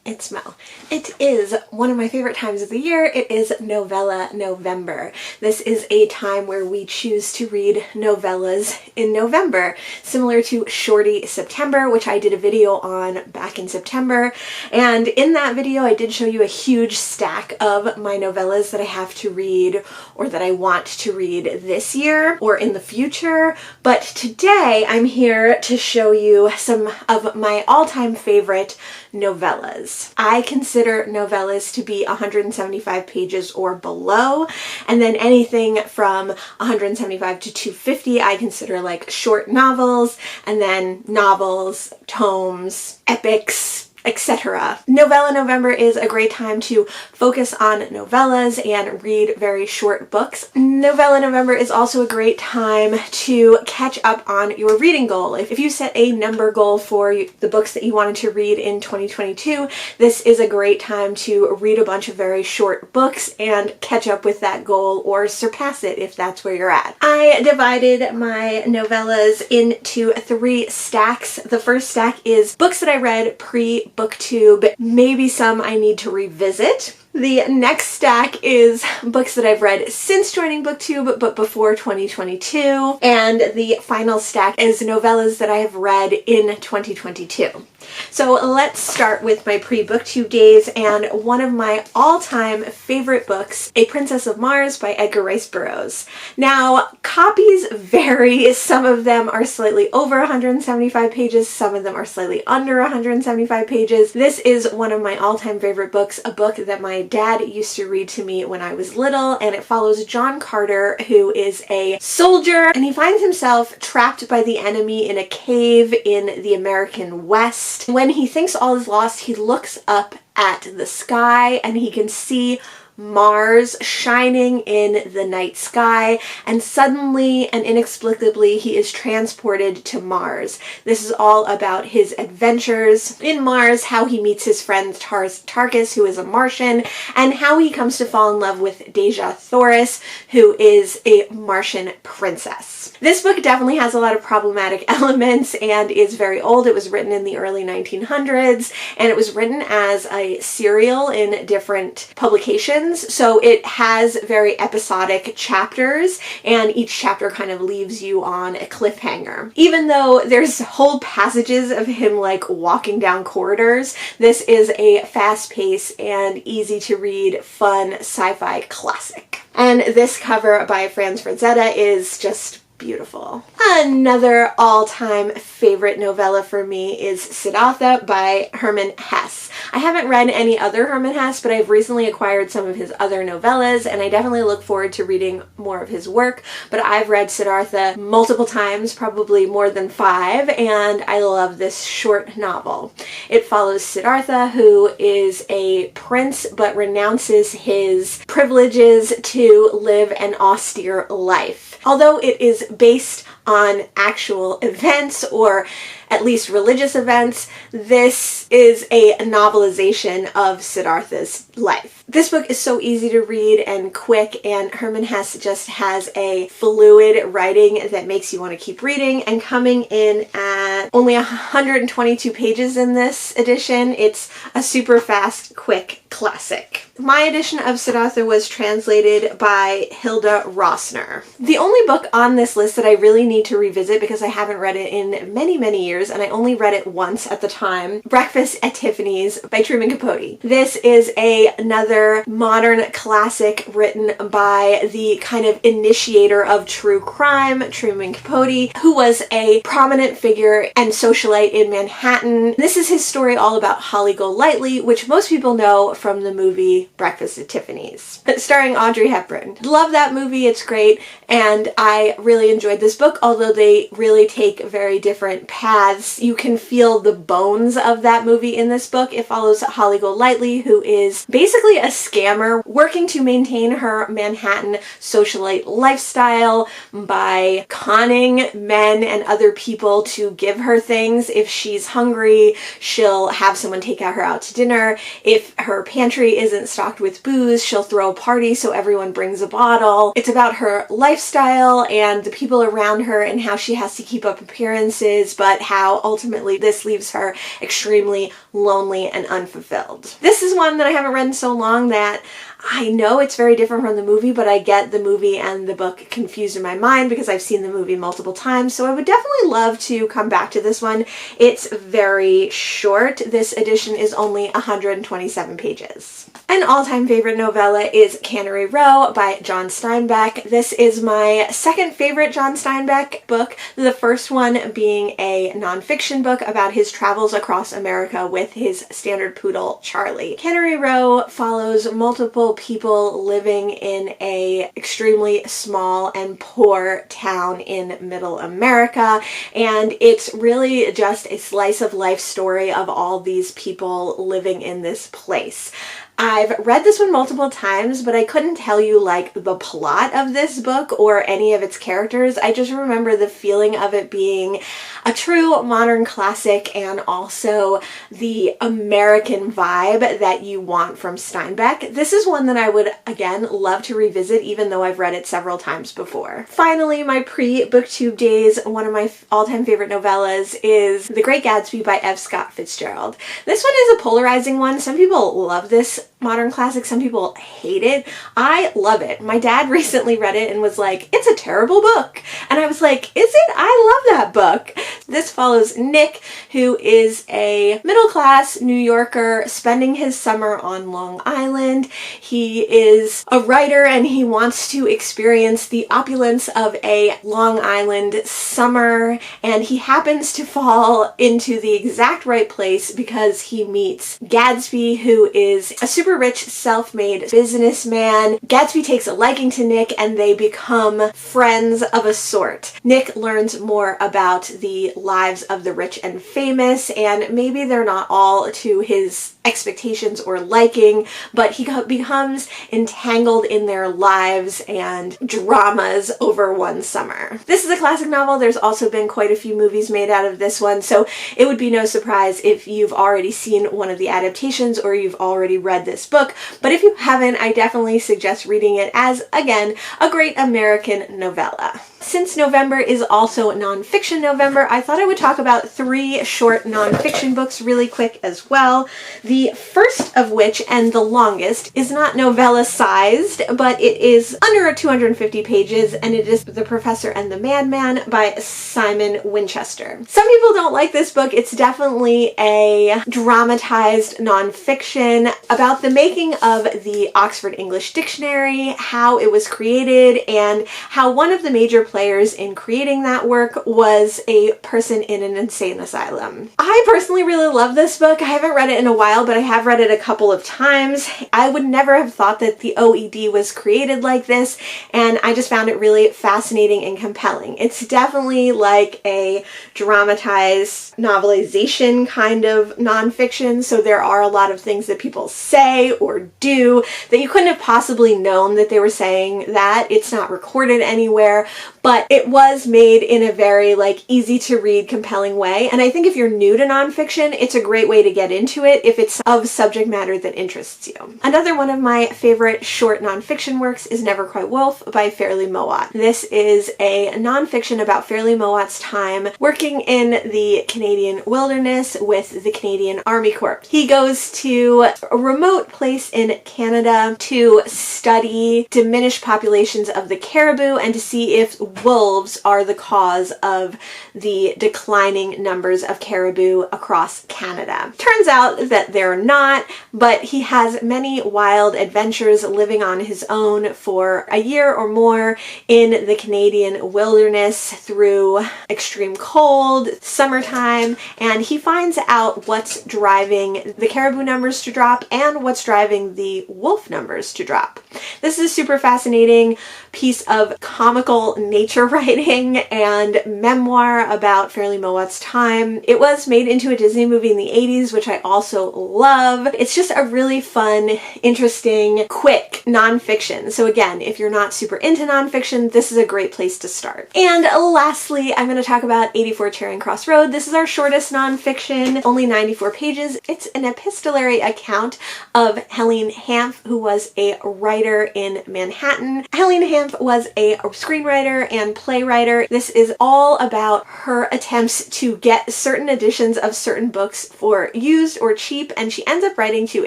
It's Mel. It is one of my favorite times of the year. It is Novella November. This is a time where we choose to read novellas in November, similar to Shorty September, which I did a video on back in September. And in that video, I did show you a huge stack of my novellas that I have to read or that I want to read this year or in the future. But today I'm here to show you some of my all-time favorite novellas. I consider novellas to be 175 pages or below, and then anything from 175 to 250 I consider like short novels, and then novels, tomes, epics, etc. Novella November is a great time to focus on novellas and read very short books. Novella November is also a great time to catch up on your reading goal. If you set a number goal for the books that you wanted to read in 2022, this is a great time to read a bunch of very short books and catch up with that goal or surpass it if that's where you're at. I divided my novellas into 3 stacks. The first stack is books that I read pre-BookTube, maybe some I need to revisit. The next stack is books that I've read since joining BookTube, but before 2022. And the final stack is novellas that I have read in 2022. So let's start with my pre-BookTube days, and one of my all-time favorite books, A Princess of Mars by Edgar Rice Burroughs. Now, copies vary. Some of them are slightly over 175 pages, some of them are slightly under 175 pages. This is one of my all-time favorite books, a book that my dad used to read to me when I was little, and it follows John Carter, who is a soldier, and he finds himself trapped by the enemy in a cave in the American West. When he thinks all is lost, he looks up at the sky and he can see Mars shining in the night sky, and suddenly and inexplicably he is transported to Mars. This is all about his adventures in Mars, how he meets his friend Tarkus, who is a Martian, and how he comes to fall in love with Deja Thoris, who is a Martian princess. This book definitely has a lot of problematic elements and is very old. It was written in the early 1900s, and it was written as a serial in different publications. So it has very episodic chapters, and each chapter kind of leaves you on a cliffhanger. Even though there's whole passages of him like walking down corridors, this is a fast-paced and easy to read, fun sci-fi classic. And this cover by Franz Frazetta is just beautiful. Another all-time favorite novella for me is Siddhartha by Hermann Hesse. I haven't read any other Hermann Hesse, but I've recently acquired some of his other novellas, and I definitely look forward to reading more of his work. But I've read Siddhartha multiple times, probably more than 5, and I love this short novel. It follows Siddhartha, who is a prince but renounces his privileges to live an austere life. Although it is based on actual events, or at least religious events, this is a novelization of Siddhartha's life. This book is so easy to read and quick, and Hermann Hesse just has a fluid writing that makes you want to keep reading. And coming in at only 122 pages in this edition, it's a super fast, quick classic. My edition of Siddhartha was translated by Hilda Rossner. The only book on this list that I really need to revisit, because I haven't read it in many, many years, and I only read it once at the time, Breakfast at Tiffanys by Truman Capote. This is another modern classic written by the kind of initiator of true crime, Truman Capote, who was a prominent figure and socialite in Manhattan. This is his story all about Holly Golightly, which most people know from the movie Breakfast at Tiffany's, starring Audrey Hepburn. Love that movie, it's great, and I really enjoyed this book, although they really take very different paths. You can feel the bones of that movie in this book. It follows Holly Golightly, who is basically a scammer working to maintain her Manhattan socialite lifestyle by conning men and other people to give her things. If she's hungry, she'll have someone take her out to dinner. If her pantry isn't stocked with booze, she'll throw a party so everyone brings a bottle. It's about her lifestyle and the people around her and how she has to keep up appearances, but how ultimately this leaves her extremely lonely and unfulfilled. This is one that I haven't read in so long that I know it's very different from the movie, but I get the movie and the book confused in my mind because I've seen the movie multiple times, so I would definitely love to come back to this one. It's very short. This edition is only 127 pages. An all-time favorite novella is Cannery Row by John Steinbeck. This is my second favorite John Steinbeck book, the first one being a nonfiction book about his travels across America with his standard poodle, Charlie. Cannery Row follows multiple people living in a extremely small and poor town in middle America, and it's really just a slice of life story of all these people living in this place. I've read this one multiple times, but I couldn't tell you like the plot of this book or any of its characters. I just remember the feeling of it being a true modern classic and also the American vibe that you want from Steinbeck. This is one that I would, again, love to revisit even though I've read it several times before. Finally, my pre-BookTube days, one of my all-time favorite novellas is The Great Gatsby by F. Scott Fitzgerald. This one is a polarizing one. Some people love this modern classic, some people hate it. I love it. My dad recently read it and was like, it's a terrible book. And I was like, is it? I love that book. This follows Nick, who is a middle-class New Yorker spending his summer on Long Island. He is a writer and he wants to experience the opulence of a Long Island summer, and he happens to fall into the exact right place because he meets Gatsby, who is a super rich self-made businessman. Gatsby takes a liking to Nick and they become friends of a sort. Nick learns more about the lives of the rich and famous, and maybe they're not all to his expectations or liking, but he becomes entangled in their lives and dramas over one summer. This is a classic novel. There's also been quite a few movies made out of this one, so it would be no surprise if you've already seen one of the adaptations or you've already read this book, but if you haven't, I definitely suggest reading it as, again, a great American novella. Since November is also Nonfiction November, I thought I would talk about 3 short nonfiction books really quick as well. The first of which, and the longest, is not novella sized, but it is under 250 pages, and it is The Professor and the Madman by Simon Winchester. Some people don't like this book. It's definitely a dramatized nonfiction about the making of the Oxford English Dictionary, how it was created, and how one of the major players in creating that work was a person in an insane asylum. I personally really love this book. I haven't read it in a while, but I have read it a couple of times. I would never have thought that the OED was created like this, and I just found it really fascinating and compelling. It's definitely like a dramatized novelization kind of nonfiction, so there are a lot of things that people say or do that you couldn't have possibly known that they were saying that. It's not recorded anywhere, but it was made in a very easy to read, compelling way. And I think if you're new to nonfiction, it's a great way to get into it if it's of subject matter that interests you. Another one of my favorite short nonfiction works is Never Quite Wolf by Fairleigh Mowat. This is a nonfiction about Fairleigh Mowat's time working in the Canadian wilderness with the Canadian Army Corps. He goes to a remote place in Canada to study diminished populations of the caribou and to see if wolves are the cause of the declining numbers of caribou across Canada. Turns out that they're not, but he has many wild adventures living on his own for a year or more in the Canadian wilderness through extreme cold, summertime, and he finds out what's driving the caribou numbers to drop and what's driving the wolf numbers to drop. This is a super fascinating piece of comical nature writing and memoir about Fairleigh Mowat's time. It was made into a Disney movie in the 80s, which I also love. It's just a really fun, interesting, quick nonfiction. So again, if you're not super into nonfiction, this is a great place to start. And lastly, I'm going to talk about 84 Charing Cross Road. This is our shortest nonfiction, only 94 pages. It's an epistolary account of Helene Hanff, who was a writer in Manhattan. Helene Hanff was a screenwriter and playwriter. This is all about her attempts to get certain editions of certain books for used or cheap, and she ends up writing to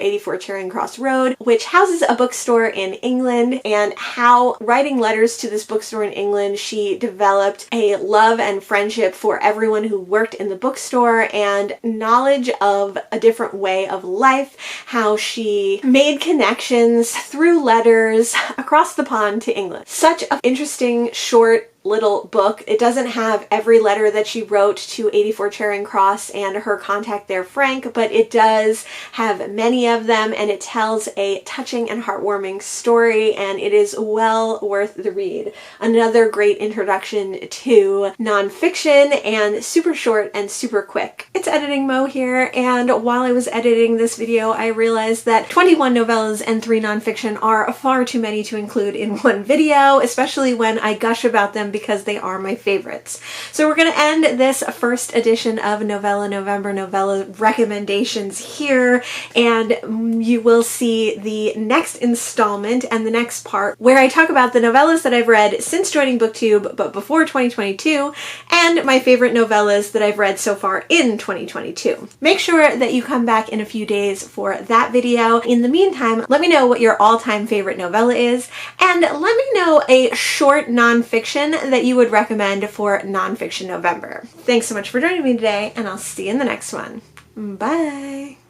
84 Charing Cross Road, which houses a bookstore in England, and how writing letters to this bookstore in England, she developed a love and friendship for everyone who worked in the bookstore and knowledge of a different way of life, how she made connections through letters across the pond to England. Such an interesting short little book. It doesn't have every letter that she wrote to 84 Charing Cross and her contact there, Frank, but it does have many of them, and it tells a touching and heartwarming story, and it is well worth the read. Another great introduction to nonfiction, and super short and super quick. It's editing Mo here, and while I was editing this video, I realized that 21 novellas and 3 nonfiction are far too many to include in one video, especially when I gush about them because they are my favorites. So we're going to end this first edition of Novella November novella recommendations here, and you will see the next installment and the next part where I talk about the novellas that I've read since joining BookTube but before 2022, and my favorite novellas that I've read so far in 2022. Make sure that you come back in a few days for that video. In the meantime, let me know what your all-time favorite novella is, and let me know a short nonfiction that you would recommend for Nonfiction November. Thanks so much for joining me today, and I'll see you in the next one. Bye!